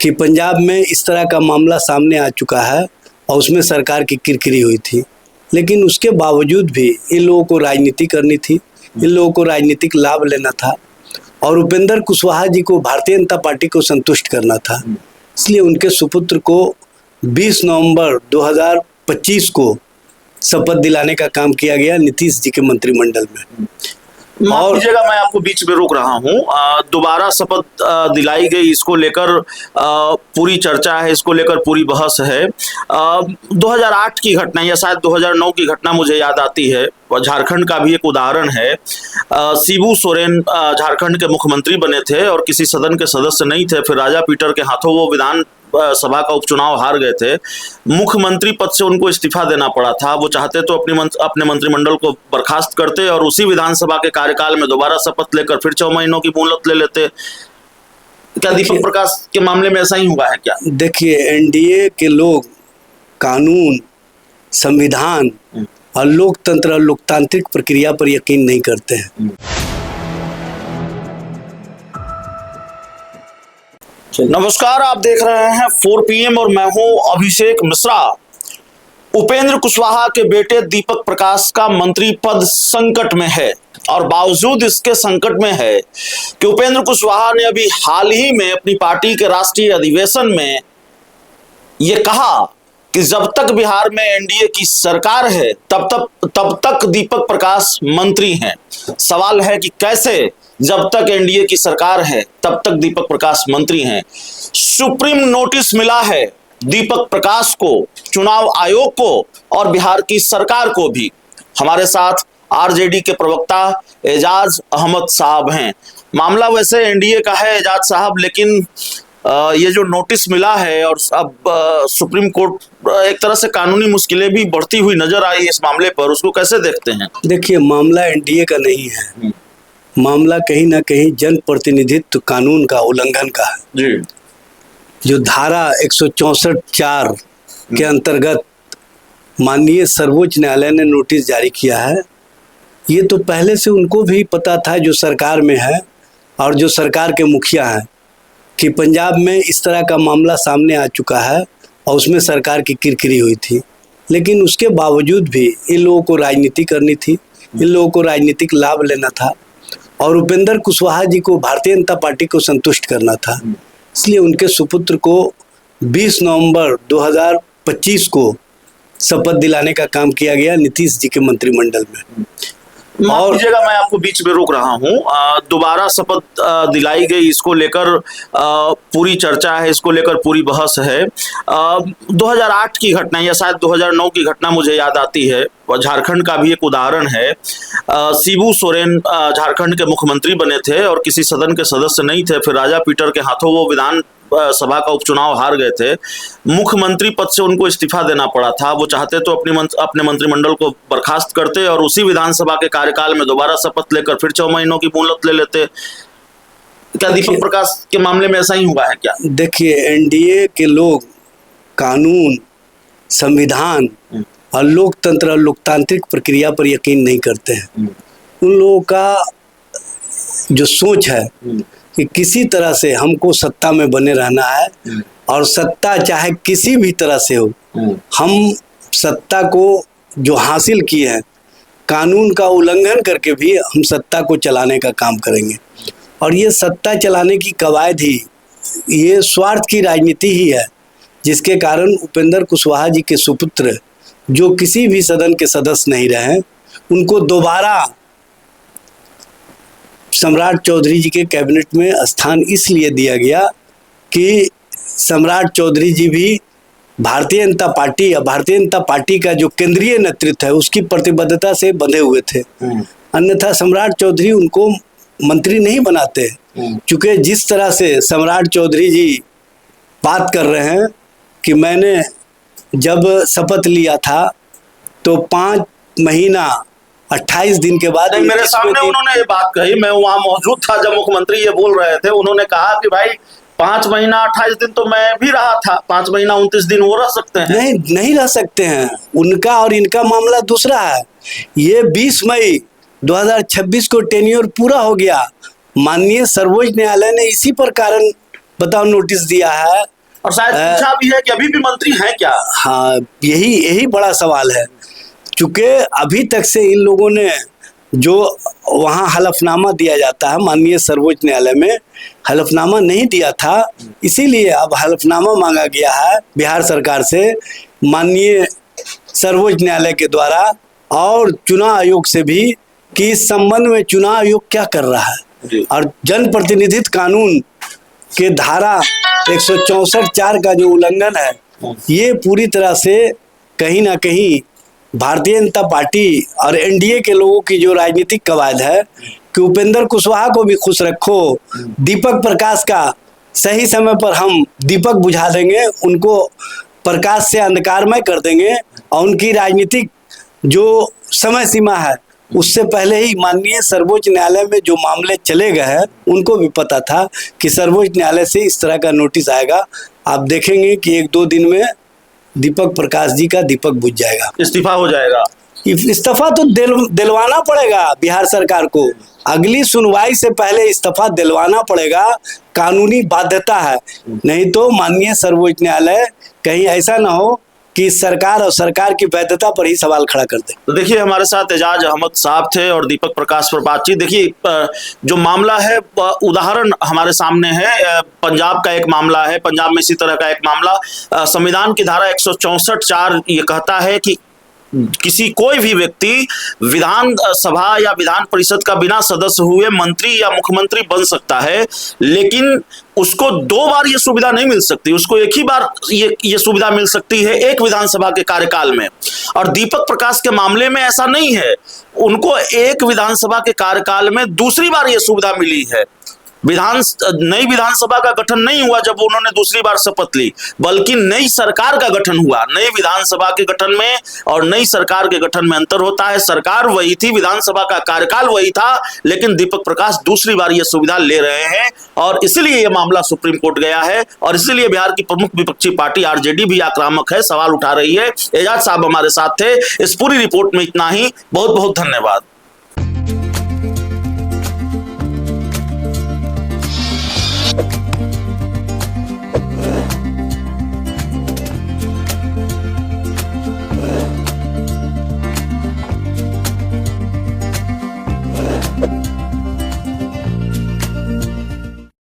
कि पंजाब में इस तरह का मामला सामने आ चुका है और उसमें सरकार की किरकिरी हुई थी, लेकिन उसके बावजूद भी इन लोगों को राजनीति करनी थी, इन लोगों को राजनीतिक लाभ लेना था और उपेंद्र कुशवाहा जी को भारतीय जनता पार्टी को संतुष्ट करना था। इसलिए उनके सुपुत्र को 20 नवंबर 2025 को शपथ दिलाने का काम किया गया नीतीश जी के मंत्रिमंडल में। माफ कीजिएगा, मैं आपको बीच में रोक रहा हूँ। दोबारा शपथ दिलाई गई, इसको लेकर पूरी चर्चा है, इसको लेकर पूरी बहस है। 2008 की घटना या शायद 2009 की घटना मुझे याद आती है। झारखंड का भी एक उदाहरण है। शिबू सोरेन झारखंड के मुख्यमंत्री बने थे और किसी सदन के सदस्य नहीं थे। फिर राजा पीटर के हाथों वो विधान सभा का उपचुनाव हार गए थे। मुख्यमंत्री पद से उनको इस्तीफा देना पड़ा था। वो चाहते तो अपने मंत्रिमंडल को बर्खास्त करते और उसी विधानसभा के कार्यकाल में दोबारा शपथ लेकर फिर 6 महीनों की मोहलत ले लेते। क्या दीपक प्रकाश के मामले में ऐसा ही हुआ है क्या? देखिए, एनडीए के लोग कानून, संविधान और लोकतंत्र और लोकतांत्रिक प्रक्रिया पर यकीन नहीं करते हैं। नमस्कार, आप देख रहे हैं 4 PM और मैं हूं अभिषेक मिश्रा। उपेंद्र कुशवाहा के बेटे दीपक प्रकाश का मंत्री पद संकट में है और बावजूद इसके संकट में है कि उपेंद्र कुशवाहा ने अभी हाल ही में अपनी पार्टी के राष्ट्रीय अधिवेशन में यह कहा कि जब तक बिहार में एनडीए की सरकार है तब तक दीपक प्रकाश मंत्री हैं। सवाल है कि कैसे जब तक एनडीए की सरकार है तब तक दीपक प्रकाश मंत्री हैं। सुप्रीम नोटिस मिला है दीपक प्रकाश को, चुनाव आयोग को और बिहार की सरकार को भी। हमारे साथ आरजेडी के प्रवक्ता एजाज अहमद साहब हैं। मामला वैसे एनडीए का है एजाज साहब, लेकिन ये जो नोटिस मिला है और अब सुप्रीम कोर्ट एक तरह से कानूनी मुश्किलें भी बढ़ती हुई नजर आई इस मामले पर, उसको कैसे देखते हैं? देखिए, मामला एनडीए का नहीं है, मामला कहीं ना कहीं जन प्रतिनिधित्व कानून का उल्लंघन का है जी। जो धारा 164(4) के अंतर्गत माननीय सर्वोच्च न्यायालय ने नोटिस जारी किया है। ये तो पहले से उनको भी पता था जो सरकार में है और जो सरकार के मुखिया हैं कि पंजाब में इस तरह का मामला सामने आ चुका है और उसमें सरकार की किरकिरी हुई थी, लेकिन उसके बावजूद भी इन लोगों को राजनीति करनी थी, इन लोगों को राजनीतिक लाभ लेना था और उपेंद्र कुशवाहा जी को भारतीय जनता पार्टी को संतुष्ट करना था। इसलिए उनके सुपुत्र को 20 नवंबर 2025 को शपथ दिलाने का काम किया गया नीतीश जी के मंत्रिमंडल में। माफ कीजिएगा, मैं आपको बीच में रोक रहा हूँ। दोबारा शपथ दिलाई गई, इसको लेकर पूरी चर्चा है, इसको लेकर पूरी बहस है। 2008 की घटना या शायद 2009 की घटना मुझे याद आती है। झारखंड का भी एक उदाहरण है। शिबू सोरेन झारखंड के मुख्यमंत्री बने थे और किसी सदन के सदस्य नहीं थे। फिर राजा पीटर के हाथों वो विधान सभा का उपचुनाव हार गए थे। मुख्यमंत्री पद से उनको इस्तीफा देना पड़ा था। वो चाहते तो अपने मंत्रिमंडल को बर्खास्त करते और उसी विधानसभा के कार्यकाल में दोबारा शपथ लेकर फिर 6 महीनों की मोहलत ले लेते। क्या दीपक प्रकाश के मामले में ऐसा ही हुआ है क्या? देखिए, एनडीए के लोग कानून, संविधान और लोकतंत्र और लोकतांत्रिक प्रक्रिया पर यकीन नहीं करते हैं। उन लोगों का जो सोच है कि किसी तरह से हमको सत्ता में बने रहना है और सत्ता चाहे किसी भी तरह से हो, हम सत्ता को जो हासिल किए हैं कानून का उल्लंघन करके भी हम सत्ता को चलाने का काम करेंगे। और ये सत्ता चलाने की कवायद ही, ये स्वार्थ की राजनीति ही है, जिसके कारण उपेंद्र कुशवाहा जी के सुपुत्र जो किसी भी सदन के सदस्य नहीं रहे, उनको दोबारा सम्राट चौधरी जी के कैबिनेट में स्थान इसलिए दिया गया कि सम्राट चौधरी जी भी भारतीय जनता पार्टी या भारतीय जनता पार्टी का जो केंद्रीय नेतृत्व है उसकी प्रतिबद्धता से बंधे हुए थे। अन्यथा सम्राट चौधरी उनको मंत्री नहीं बनाते, क्योंकि जिस तरह से सम्राट चौधरी जी बात कर रहे हैं कि मैंने जब शपथ लिया था तो 5 महीना 28 दिन के बाद मेरे सामने उन्होंने ये बात कही, मैं वहां मौजूद था जब मुख्यमंत्री ये बोल रहे थे। उन्होंने कहा कि भाई 5 महीना 28 दिन तो मैं भी रहा था, 5 महीना 29 दिन वो रह सकते हैं। नहीं रह सकते हैं। उनका और इनका मामला दूसरा है। ये 20 मई 2026 को टेन्योर पूरा हो गया। माननीय सर्वोच्च न्यायालय ने इसी पर कारण बताओ नोटिस दिया है और शायद पूछा भी है कि अभी भी मंत्री हैं क्या? हाँ, यही बड़ा सवाल है। चूंकि अभी तक से इन लोगों ने जो वहाँ हलफनामा दिया जाता है, माननीय सर्वोच्च न्यायालय में हलफनामा नहीं दिया था, इसीलिए अब हलफनामा मांगा गया है बिहार सरकार से, माननीय सर्वोच्च न्यायालय के द्वारा और चुनाव आयोग से भी, कि इस संबंध में चुनाव आयोग क्या कर रहा है। और जनप्रतिनिधित्व कानून के धारा 164(4) का जो उल्लंघन है, ये पूरी तरह से कहीं ना कहीं भारतीय जनता पार्टी और एनडीए के लोगों की जो राजनीतिक कवायद है कि उपेंद्र कुशवाहा को भी खुश रखो, दीपक प्रकाश का सही समय पर हम दीपक बुझा देंगे, उनको प्रकाश से अंधकारमय कर देंगे, और उनकी राजनीतिक जो समय सीमा है उससे पहले ही माननीय सर्वोच्च न्यायालय में जो मामले चले गए हैं, उनको भी पता था कि सर्वोच्च न्यायालय से इस तरह का नोटिस आएगा। आप देखेंगे कि 1-2 दिन में दीपक प्रकाश जी का दीपक बुझ जाएगा, इस्तीफा हो जाएगा। इस्तीफा तो दिलवाना पड़ेगा बिहार सरकार को, अगली सुनवाई से पहले इस्तीफा दिलवाना पड़ेगा, कानूनी बाध्यता है। नहीं तो माननीय सर्वोच्च न्यायालय कहीं ऐसा ना हो कि सरकार और सरकार की वैधता पर ही सवाल खड़ा कर दे। तो देखिए, हमारे साथ एजाज अहमद साहब थे और दीपक प्रकाश पर बातचीत। देखिए, जो मामला है, उदाहरण हमारे सामने है, पंजाब का एक मामला है, पंजाब में इसी तरह का एक मामला, संविधान की धारा 164(4) ये कहता है कि किसी कोई भी व्यक्ति विधान सभा या विधान परिषद का बिना सदस्य हुए मंत्री या मुख्यमंत्री बन सकता है, लेकिन उसको 2 बार ये सुविधा नहीं मिल सकती, उसको एक ही बार ये सुविधा मिल सकती है एक विधानसभा के कार्यकाल में। और दीपक प्रकाश के मामले में ऐसा नहीं है, उनको एक विधानसभा के कार्यकाल में दूसरी बार ये सुविधा मिली है। नई विधानसभा का गठन नहीं हुआ जब उन्होंने दूसरी बार शपथ ली, बल्कि नई सरकार का गठन हुआ। नई विधानसभा के गठन में और नई सरकार के गठन में अंतर होता है। सरकार वही थी, विधानसभा का कार्यकाल वही था, लेकिन दीपक प्रकाश दूसरी बार यह सुविधा ले रहे हैं, और इसलिए यह मामला सुप्रीम कोर्ट गया है, और इसलिए बिहार की प्रमुख विपक्षी पार्टी आरजेडी भी आक्रामक है, सवाल उठा रही है। एजाज साहब हमारे साथ थे। इस पूरी रिपोर्ट में इतना ही। बहुत बहुत धन्यवाद।